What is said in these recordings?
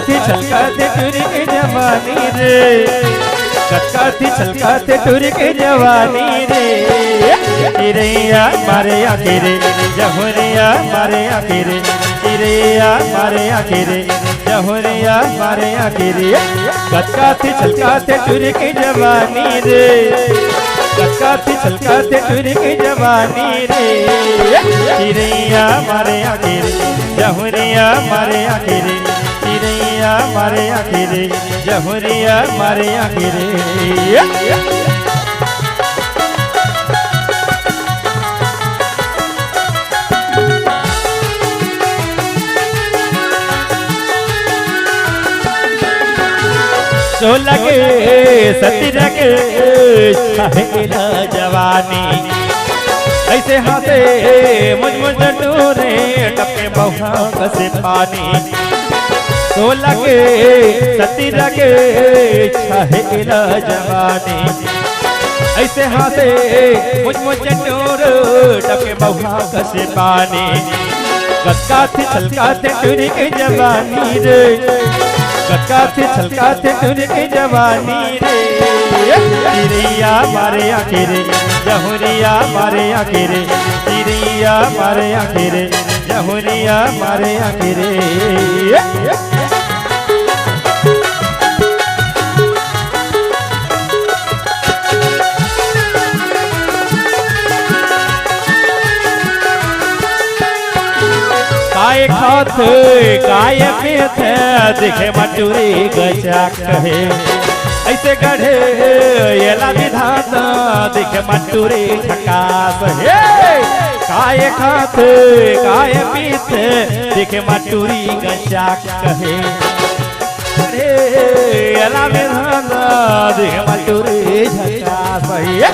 थी छलकाते टूरी की जवानी रे, कटका थी छलकाते टूरी की जवानी रे। चिड़ैया मारे आखिरे जहुरिया मारे आखिरे, चिड़ैया मारे आखिरे जहुरिया मारे आखिरे। कटका थी छलकाते टूरी की जवानी रे, कटका थी छलकाते टूरी की जवानी रे। चिड़ैया मारे आखिरे जहुरिया मारे आखिरे, चिड़ैया मारे आखिरे जहुरिया मारे आखिरे। सोलह के 17 के छाहेला जवानी, ऐसे हाथे मुझ टूरे टपके बहुआ कसे पानी। 16 के 17 के छाहेला जवानी, ऐसे हाथे मुझ टूर टपके बहुआ कसे पानी। कटका थी छलकाते टूरी की जवानी रे, कटका थी छलकाते टूरी की जवानी रे। चिड़ैया मारे आखिरे जहुरिया मारे आखिरे, चिड़ैया मारे आखिरे जहुरिया मारे आखिरे। काय खात काय पीत दिखे मटूरी गजा कहे, ऐसे गढ़े येला विधाता दिखे मटूरी झकास हे। काय खात काय पीत दिखे मटूरी गजा कहे, येला विधाता दिखे मटूरी झकास हे।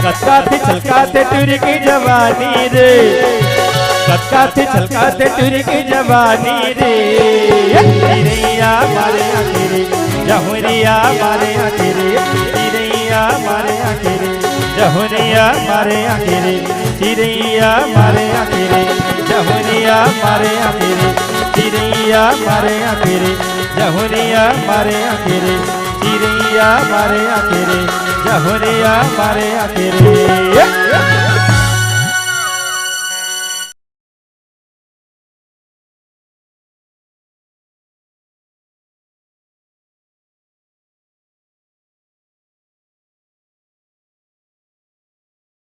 कटका थी छलकाते टूरी की जवानी रे, कटका थी छलकाते टूरी की जवानी रे। चिड़ैया मारे आखिरे जहुरिया मारे आखिरे, चिड़ैया मारे आखिरे जहुरिया मारे आखिरे, चिड़ैया मारे आखिरे जहुरिया मारे आखिरे, चिड़ैया मारे आखिरे जहुरिया मारे आखिरे, चिड़ैया मारे आखिरे जहुरिया मारे आखिरे।